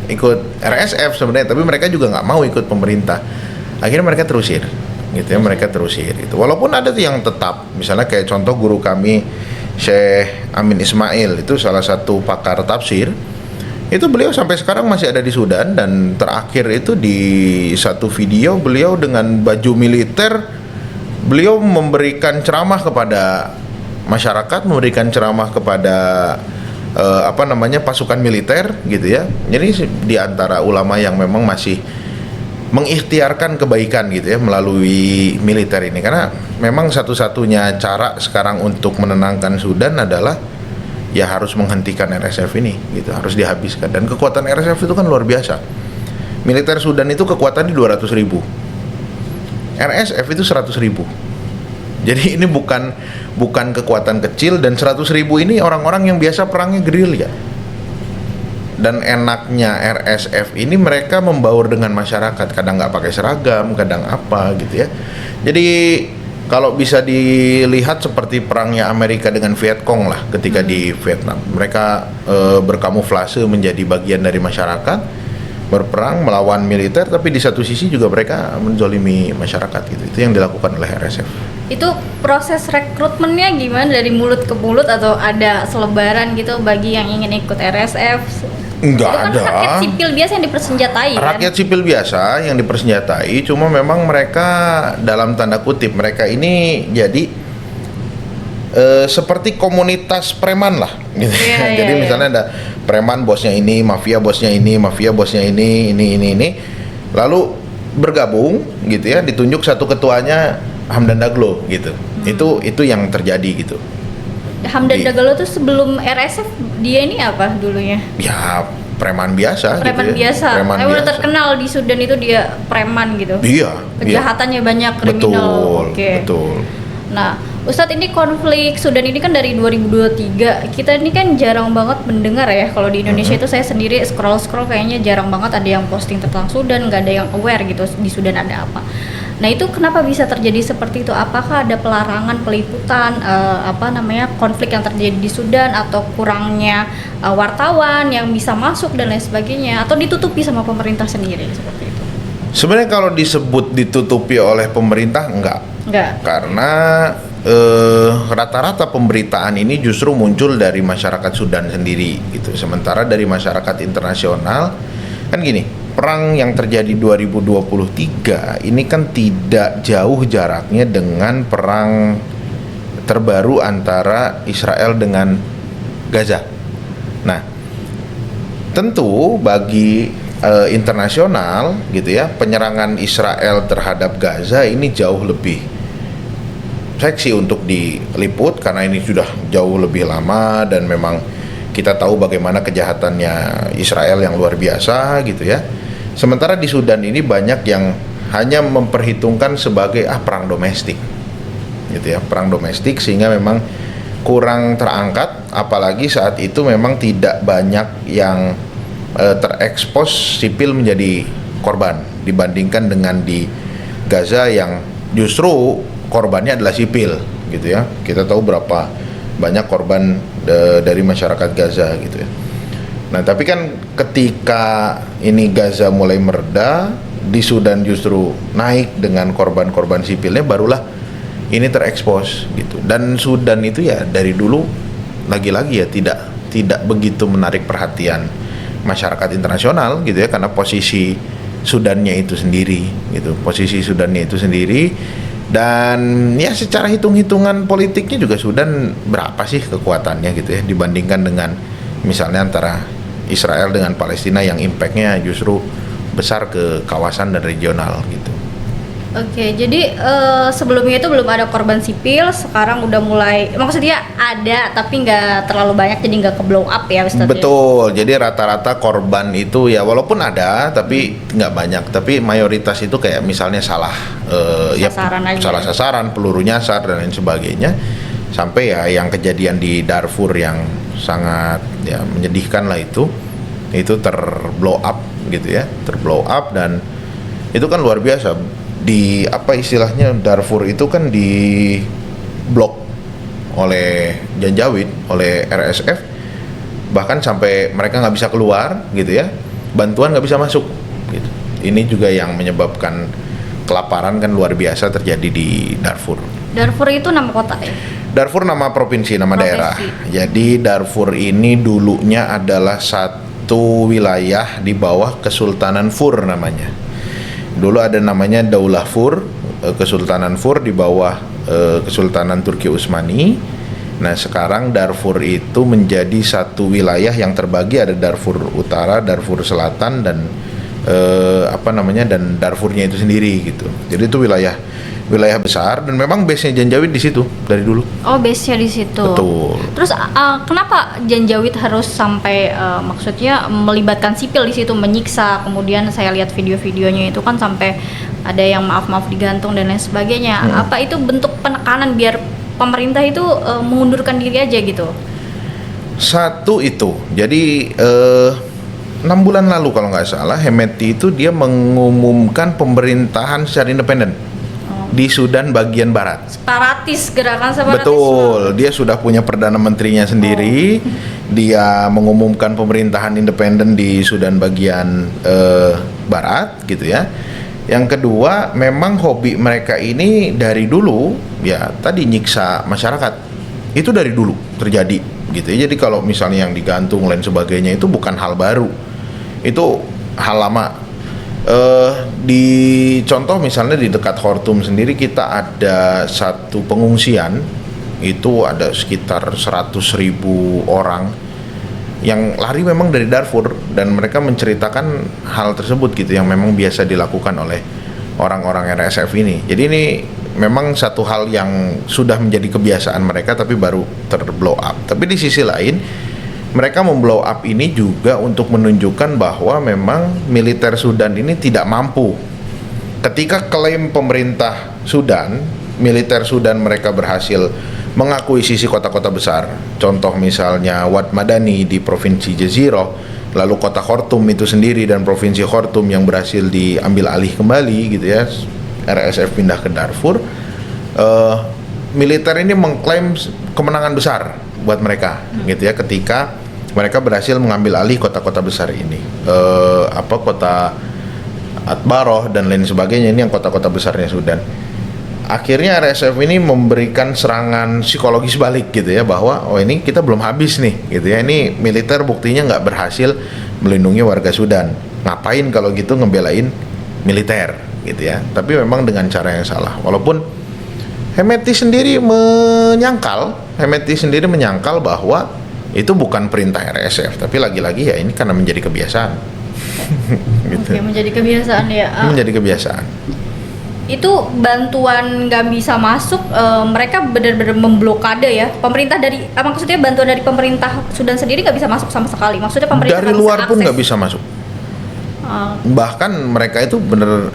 ikut RSF sebenarnya, tapi mereka juga nggak mau ikut pemerintah. Akhirnya mereka terusir gitu ya, mereka terusir itu. Walaupun ada tuh yang tetap, misalnya kayak contoh guru kami Syekh Amin Ismail, itu salah satu pakar tafsir, itu beliau sampai sekarang masih ada di Sudan. Dan terakhir itu di satu video beliau dengan baju militer, beliau memberikan ceramah kepada masyarakat, memberikan ceramah kepada pasukan militer gitu ya. Jadi di antara ulama yang memang masih mengikhtiarkan kebaikan gitu ya melalui militer ini, karena memang satu-satunya cara sekarang untuk menenangkan Sudan adalah ya harus menghentikan RSF ini gitu, harus dihabiskan. Dan kekuatan RSF itu kan luar biasa. Militer Sudan itu kekuatan di 200.000, RSF itu 100.000. Jadi ini bukan kekuatan kecil, dan 100.000 ini orang-orang yang biasa perangnya gerilya. Dan enaknya RSF ini mereka membaur dengan masyarakat, kadang nggak pakai seragam, kadang apa gitu ya. Jadi kalau bisa dilihat seperti perangnya Amerika dengan Vietcong lah ketika di Vietnam. Mereka berkamuflase menjadi bagian dari masyarakat, berperang melawan militer, tapi di satu sisi juga mereka menzolimi masyarakat gitu. Itu yang dilakukan oleh RSF. Itu proses rekrutmennya gimana, dari mulut ke mulut atau ada selebaran gitu bagi yang ingin ikut RSF? Enggak Itu kan ada. rakyat sipil biasa yang dipersenjatai kan? Rakyat sipil biasa yang dipersenjatai, cuma memang mereka dalam tanda kutip mereka ini jadi seperti komunitas preman lah gitu. Iya, Jadi iya, misalnya ada preman bosnya ini, mafia bosnya ini, mafia bosnya ini. Lalu bergabung gitu ya, ditunjuk satu ketuanya Hamdan Daglo gitu. Itu yang terjadi gitu. Hamdan Dagalo tuh sebelum RSF dia ini apa dulunya? Ya preman biasa Preman gitu ya. biasa. Preman Udah biasa. terkenal di Sudan itu dia preman gitu. Iya. Kejahatannya banyak, kriminal. Betul. Oke. Betul. Nah, Ustadz, ini konflik Sudan ini kan dari 2023. Kita ini kan jarang banget mendengar ya. Kalau di Indonesia itu saya sendiri scroll kayaknya jarang banget ada yang posting tentang Sudan, nggak ada yang aware gitu di Sudan ada apa. Nah, itu kenapa bisa terjadi seperti itu? Apakah ada pelarangan peliputan konflik yang terjadi di Sudan, atau kurangnya wartawan yang bisa masuk dan lain sebagainya, atau ditutupi sama pemerintah sendiri seperti itu? Sebenarnya kalau disebut ditutupi oleh pemerintah enggak. Karena rata-rata pemberitaan ini justru muncul dari masyarakat Sudan sendiri gitu. Sementara dari masyarakat internasional kan gini, perang yang terjadi 2023 ini kan tidak jauh jaraknya dengan perang terbaru antara Israel dengan Gaza. Nah, tentu bagi internasional gitu ya, penyerangan Israel terhadap Gaza ini jauh lebih seksi untuk diliput karena ini sudah jauh lebih lama dan memang kita tahu bagaimana kejahatannya Israel yang luar biasa gitu ya. Sementara di Sudan ini banyak yang hanya memperhitungkan sebagai perang domestik gitu ya, perang domestik, sehingga memang kurang terangkat, apalagi saat itu memang tidak banyak yang terekspos sipil menjadi korban dibandingkan dengan di Gaza yang justru korbannya adalah sipil gitu ya. Kita tahu berapa banyak korban dari masyarakat Gaza gitu ya. Nah, tapi kan ketika ini Gaza mulai mereda, di Sudan justru naik dengan korban-korban sipilnya, barulah ini terekspos gitu. Dan Sudan itu ya dari dulu lagi-lagi ya tidak begitu menarik perhatian masyarakat internasional gitu ya, karena posisi Sudannya itu sendiri gitu, dan ya secara hitung-hitungan politiknya juga Sudan berapa sih kekuatannya gitu ya, dibandingkan dengan misalnya antara Israel dengan Palestina yang impactnya justru besar ke kawasan dan regional gitu. Oke, jadi sebelumnya itu belum ada korban sipil, sekarang udah mulai, maksudnya ada tapi nggak terlalu banyak, jadi nggak ke blow up ya Ustadz? Betul, jadi rata-rata korban itu ya walaupun ada tapi nggak banyak, tapi mayoritas itu kayak misalnya salah sasaran, peluru nyasar dan lain sebagainya, sampai ya yang kejadian di Darfur yang sangat ya menyedihkan lah itu terblow up gitu ya, dan itu kan luar biasa. Di apa istilahnya, Darfur itu kan di blok oleh Janjaweed, oleh RSF, bahkan sampai mereka nggak bisa keluar gitu ya, bantuan nggak bisa masuk gitu. Ini juga yang menyebabkan kelaparan kan luar biasa terjadi di Darfur. Darfur itu nama kota ya? Darfur nama provinsi, nama daerah. Jadi Darfur ini dulunya adalah satu wilayah di bawah Kesultanan Fur namanya. Dulu ada namanya Daulah Fur, Kesultanan Fur di bawah Kesultanan Turki Utsmani. Nah, sekarang Darfur itu menjadi satu wilayah yang terbagi, ada Darfur Utara, Darfur Selatan, dan dan Darfurnya itu sendiri gitu. Jadi itu wilayah besar, dan memang base-nya Janjaweed di situ dari dulu. Oh, base-nya di situ. Betul. Terus kenapa Janjaweed harus sampai maksudnya melibatkan sipil di situ, menyiksa? Kemudian saya lihat video-videonya itu kan sampai ada yang maaf-maaf digantung dan lain sebagainya. Apa itu bentuk penekanan biar pemerintah itu mengundurkan diri aja gitu? Satu itu. Jadi bulan lalu kalau nggak salah, Hemeti itu dia mengumumkan pemerintahan secara independen di Sudan bagian barat. Separatis, gerakan separatisme. Betul, dia sudah punya perdana menterinya sendiri. Dia mengumumkan pemerintahan independen di Sudan bagian barat, gitu ya. Yang kedua, memang hobi mereka ini dari dulu, ya tadi nyiksa masyarakat. Itu dari dulu terjadi, gitu ya. Jadi kalau misalnya yang digantung lain sebagainya itu bukan hal baru, itu hal lama. Di contoh misalnya di dekat Khartoum sendiri kita ada satu pengungsian, itu ada sekitar 100.000 orang yang lari memang dari Darfur, dan mereka menceritakan hal tersebut gitu yang memang biasa dilakukan oleh orang-orang RSF ini. Jadi ini memang satu hal yang sudah menjadi kebiasaan mereka tapi baru terblow up. Tapi di sisi lain mereka memblow up ini juga untuk menunjukkan bahwa memang militer Sudan ini tidak mampu. Ketika klaim pemerintah Sudan, militer Sudan mereka berhasil mengakuisisi kota-kota besar. Contoh misalnya Wad Madani di provinsi Jazirah, lalu kota Khartoum itu sendiri dan provinsi Khartoum yang berhasil diambil alih kembali gitu ya. RSF pindah ke Darfur. Militer ini mengklaim kemenangan besar buat mereka gitu ya, ketika mereka berhasil mengambil alih kota-kota besar ini. Kota Atbaroh dan lain sebagainya, ini yang kota-kota besarnya Sudan. Akhirnya RSF ini memberikan serangan psikologis balik gitu ya, bahwa ini kita belum habis nih gitu ya, ini militer buktinya nggak berhasil melindungi warga Sudan, ngapain kalau gitu ngebelain militer gitu ya. Tapi memang dengan cara yang salah. Walaupun Hemeti sendiri menyangkal bahwa itu bukan perintah RSF, tapi lagi-lagi ya ini karena menjadi kebiasaan. Gitu. Oke, menjadi kebiasaan ya. Menjadi kebiasaan. Itu bantuan nggak bisa masuk, mereka benar-benar memblokade ya pemerintah dari, maksudnya bantuan dari pemerintah Sudan sendiri nggak bisa masuk sama sekali, maksudnya pemerintah dari luar pun nggak bisa masuk. Bahkan mereka itu bener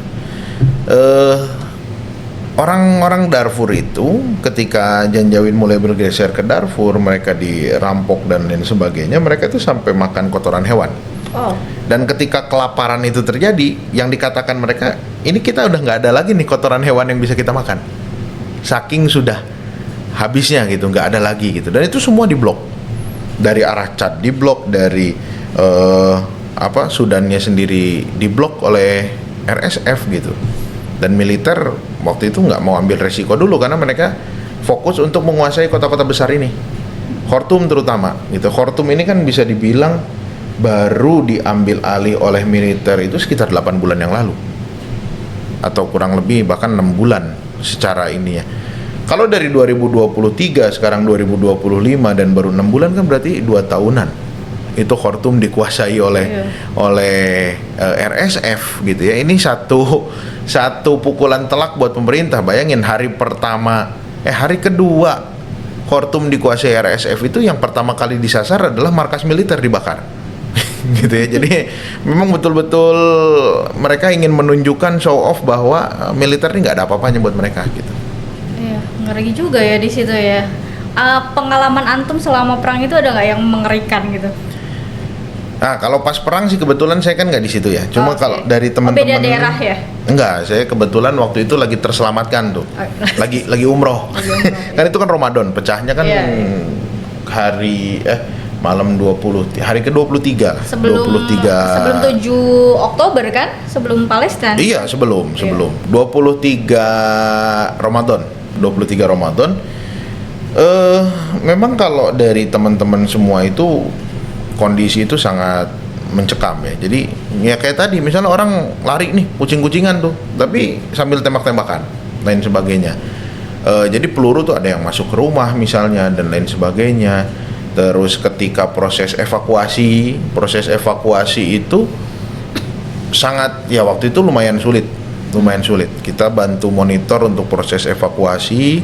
orang-orang Darfur itu ketika Janjawid mulai bergeser ke Darfur, mereka dirampok dan lain sebagainya, mereka itu sampai makan kotoran hewan. Dan ketika kelaparan itu terjadi, yang dikatakan mereka, ini kita udah nggak ada lagi nih kotoran hewan yang bisa kita makan, saking sudah habisnya gitu, nggak ada lagi gitu. Dan itu semua diblok dari arah Chad, diblok dari Sudannya sendiri diblok oleh RSF gitu. Dan militer waktu itu nggak mau ambil resiko dulu karena mereka fokus untuk menguasai kota-kota besar ini, Khartoum terutama gitu. Khartoum ini kan bisa dibilang baru diambil alih oleh militer itu sekitar 8 bulan yang lalu, atau kurang lebih bahkan 6 bulan secara ini ya. Kalau dari 2023 sekarang 2025 dan baru 6 bulan kan berarti 2 tahunan itu Khartoum dikuasai oleh RSF gitu ya. Ini satu pukulan telak buat pemerintah. Bayangin hari kedua Khartoum dikuasai RSF itu, yang pertama kali disasar adalah markas militer dibakar. Gitu ya. Jadi memang betul-betul mereka ingin menunjukkan show off bahwa militer ini nggak ada apa-apanya buat mereka gitu. Iya, ngeri juga ya di situ ya. Pengalaman antum selama perang itu ada nggak yang mengerikan gitu? Nah, kalau pas perang sih kebetulan saya kan nggak di situ ya. Cuma kalau dari teman-teman, beda daerah ya? Enggak, saya kebetulan waktu itu lagi terselamatkan tuh. Lagi umroh. Kan itu kan Ramadan, pecahnya kan hari malam 20, hari ke-23. Sebelum 7 Oktober kan? Sebelum Palestina. Iya, sebelum 23 Ramadan. Memang kalau dari teman-teman semua itu kondisi itu sangat mencekam ya. Jadi ya kayak tadi misalnya orang lari nih kucing-kucingan tuh, tapi sambil tembak-tembakan lain sebagainya. Jadi peluru tuh ada yang masuk ke rumah misalnya dan lain sebagainya. Terus ketika proses evakuasi itu sangat ya, waktu itu lumayan sulit. Kita bantu monitor untuk proses evakuasi,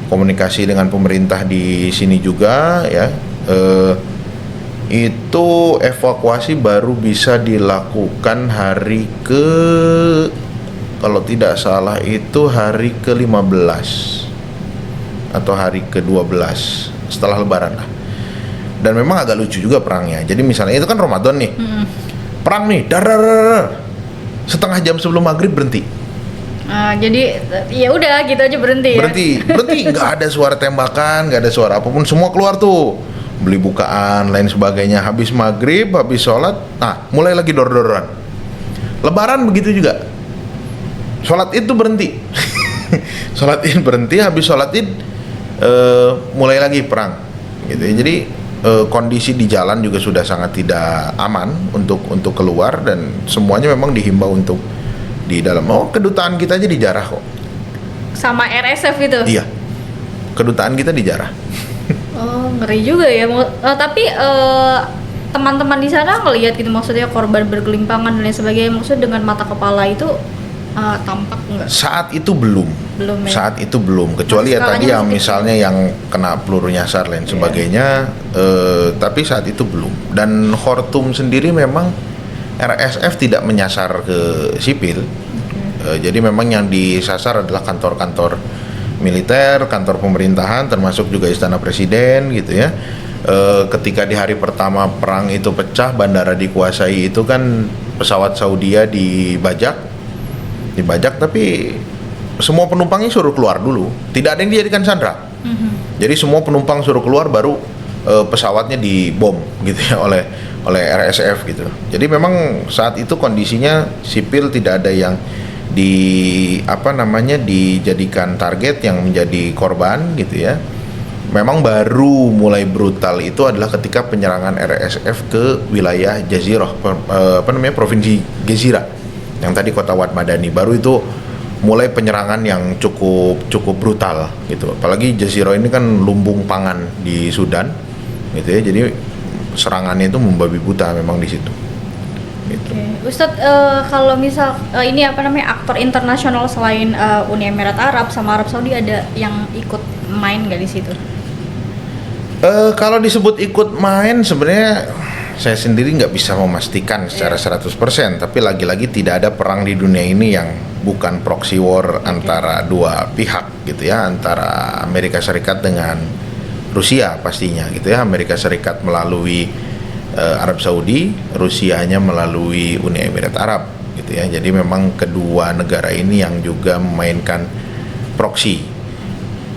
komunikasi dengan pemerintah di sini juga ya. Itu evakuasi baru bisa dilakukan kalau tidak salah itu hari ke-15 atau hari ke-12 setelah lebaran lah. Dan memang agak lucu juga perangnya. Jadi misalnya itu kan Ramadan nih. perang nih, dar, dar, dar, dar. Setengah jam sebelum maghrib berhenti. Jadi ya udah gitu aja berhenti ya. Berhenti, nggak ada suara tembakan, nggak ada suara apapun, semua keluar tuh, beli bukaan, lain sebagainya. Habis maghrib, habis sholat, nah mulai lagi dor-doran. Lebaran begitu juga, sholat id tuh berhenti, sholat id berhenti, habis sholat id mulai lagi perang, gitu ya. Jadi kondisi di jalan juga sudah sangat tidak aman untuk keluar, dan semuanya memang dihimbau untuk di dalam. Kedutaan kita aja dijarah kok. Sama RSF itu? Iya, kedutaan kita dijarah. Oh, ngeri juga ya. Tapi teman-teman di sana ngelihat gitu, maksudnya korban bergelimpangan dan lain sebagainya, maksudnya dengan mata kepala itu tampak enggak? Saat itu belum Ya? Saat itu belum, kecuali ya tadi yang misalnya yang kena peluru nyasar lain sebagainya. Tapi saat itu belum. Dan Khartoum sendiri memang RSF tidak menyasar ke sipil. Jadi memang yang disasar adalah kantor-kantor militer, kantor pemerintahan, termasuk juga istana presiden gitu ya. Ketika di hari pertama perang itu pecah, bandara dikuasai, itu kan pesawat Saudia dibajak, tapi semua penumpangnya suruh keluar dulu, tidak ada yang dijadikan sandra. Jadi semua penumpang suruh keluar, baru pesawatnya dibom gitu ya oleh RSF gitu. Jadi memang saat itu kondisinya sipil tidak ada yang dijadikan target yang menjadi korban gitu ya. Memang baru mulai brutal itu adalah ketika penyerangan RSF ke wilayah Jazirah, provinsi Gezira, yang tadi kota Wad Madani. Baru itu mulai penyerangan yang cukup brutal gitu. Apalagi Jazirah ini kan lumbung pangan di Sudan gitu ya. Jadi serangannya itu membabi buta memang di situ. Gitu. Ustadz, kalau misal ini aktor internasional selain Uni Emirat Arab sama Arab Saudi, ada yang ikut main nggak di situ? Kalau disebut ikut main, sebenarnya saya sendiri nggak bisa memastikan secara 100%. Tapi lagi-lagi tidak ada perang di dunia ini yang bukan proxy war antara dua pihak gitu ya, antara Amerika Serikat dengan Rusia pastinya gitu ya. Amerika Serikat melalui Arab Saudi, Rusianya melalui Uni Emirat Arab gitu ya. Jadi memang kedua negara ini yang juga memainkan proxy.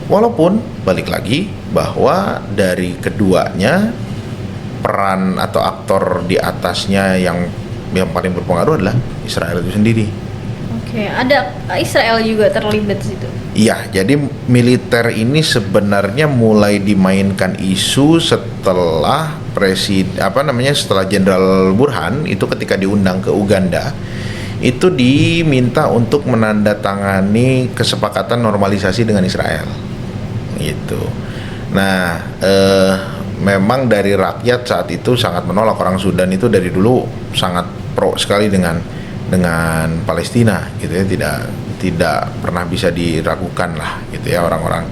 Walaupun balik lagi bahwa dari keduanya peran atau aktor di atasnya yang paling berpengaruh adalah Israel itu sendiri. Ada Israel juga terlibat di situ. Iya, jadi militer ini sebenarnya mulai dimainkan isu setelah setelah Jenderal Burhan itu ketika diundang ke Uganda, itu diminta untuk menandatangani kesepakatan normalisasi dengan Israel. Gitu. Nah, memang dari rakyat saat itu sangat menolak. Orang Sudan itu dari dulu sangat pro sekali dengan Palestina gitu ya, tidak pernah bisa diragukan lah gitu ya orang-orang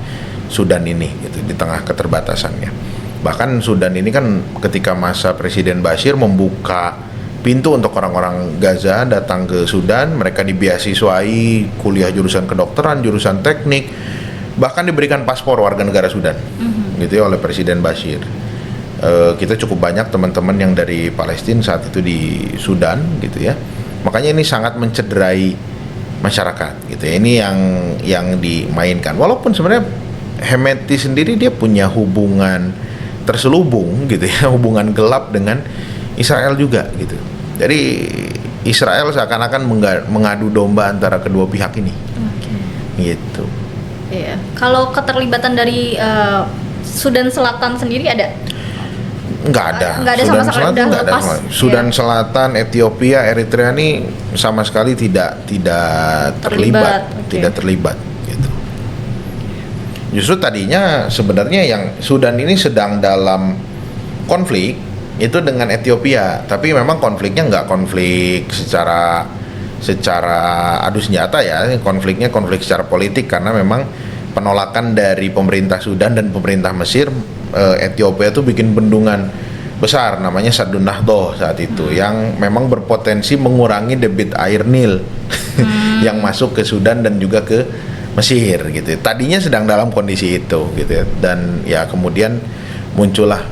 Sudan ini gitu di tengah keterbatasannya. Bahkan Sudan ini kan ketika masa Presiden Bashir membuka pintu untuk orang-orang Gaza datang ke Sudan, mereka dibeasiswai kuliah jurusan kedokteran, jurusan teknik, bahkan diberikan paspor warga negara Sudan gitu ya oleh Presiden Bashir. Kita cukup banyak teman-teman yang dari Palestina saat itu di Sudan gitu ya. Makanya ini sangat mencederai masyarakat gitu ya. Ini yang dimainkan. Walaupun sebenarnya Hemeti sendiri dia punya hubungan terselubung gitu ya, hubungan gelap dengan Israel juga gitu. Jadi Israel seakan-akan mengadu domba antara kedua pihak ini. Gitu. Iya. Kalau keterlibatan dari Sudan Selatan sendiri ada? Nggak ada. Sudan Selatan nggak ada. Sudan Selatan, Ethiopia, Eritrea ini sama sekali tidak terlibat. Tidak terlibat gitu. Justru tadinya sebenarnya yang Sudan ini sedang dalam konflik itu dengan Ethiopia, tapi memang konfliknya nggak konflik secara adu senjata ya, konflik secara politik, karena memang penolakan dari pemerintah Sudan dan pemerintah Mesir. Ethiopia itu bikin bendungan besar namanya Sadun Nahdoh saat itu, yang memang berpotensi mengurangi debit air Nil yang masuk ke Sudan dan juga ke Mesir gitu. Tadinya sedang dalam kondisi itu gitu ya. Dan ya kemudian muncullah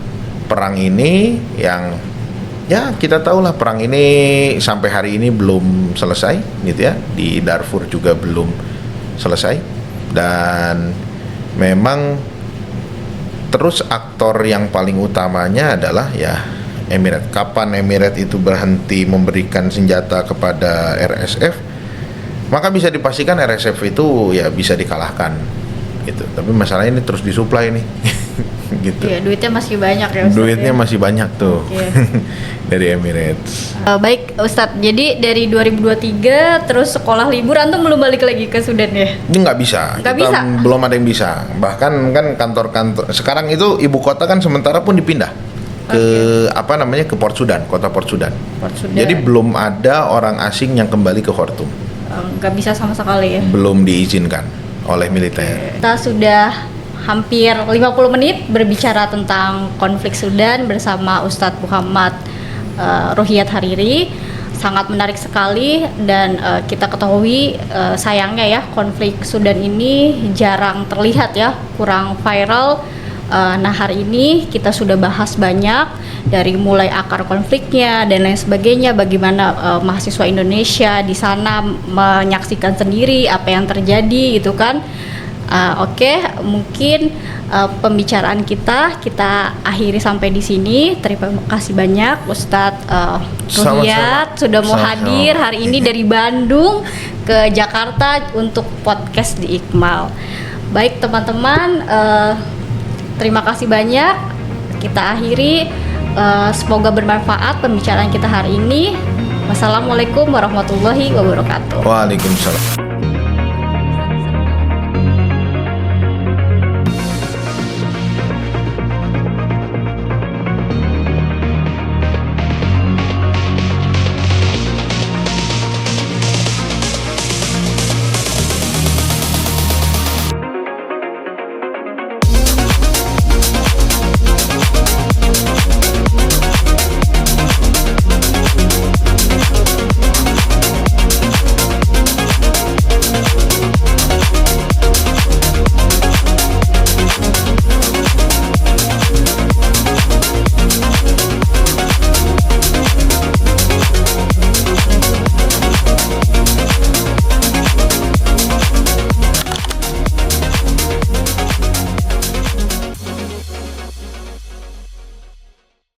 perang ini yang ya kita tahulah perang ini sampai hari ini belum selesai gitu ya, di Darfur juga belum selesai, dan memang terus aktor yang paling utamanya adalah ya Emirat. Kapan Emirat itu berhenti memberikan senjata kepada RSF, maka bisa dipastikan RSF itu ya bisa dikalahkan gitu. Tapi masalahnya ini terus disuplai nih. Gitu. Iya, duitnya masih banyak ya Ustadz. Duitnya ya? masih banyak tuh. Oke. Dari Emirates. Baik Ustadz, jadi dari 2023 terus sekolah libur, antum belum balik lagi ke Sudan ya? Ini nggak bisa. Nggak Kita bisa? belum ada yang bisa. Bahkan kan kantor-kantor sekarang itu ibu kota kan sementara pun dipindah ke ke Port Sudan, kota Port Sudan. Port Sudan. Jadi belum ada orang asing yang kembali ke Khartoum. Nggak bisa sama sekali ya? Belum diizinkan oleh militer. Kita sudah hampir 50 menit berbicara tentang konflik Sudan bersama Ustadz Muhammad Ruhiyat Hariri. Sangat menarik sekali, dan kita ketahui sayangnya ya konflik Sudan ini jarang terlihat ya, kurang viral. Nah hari ini kita sudah bahas banyak, dari mulai akar konfliknya dan lain sebagainya, bagaimana mahasiswa Indonesia di sana menyaksikan sendiri apa yang terjadi gitu kan. Oke, mungkin pembicaraan kita akhiri sampai di sini. Terima kasih banyak Ustadz Ruhiyat sudah mau hadir hari ini dari Bandung ke Jakarta untuk podcast di Iqmal. Baik teman-teman, terima kasih banyak. Kita akhiri. Semoga bermanfaat pembicaraan kita hari ini. Wassalamualaikum warahmatullahi wabarakatuh. Waalaikumsalam.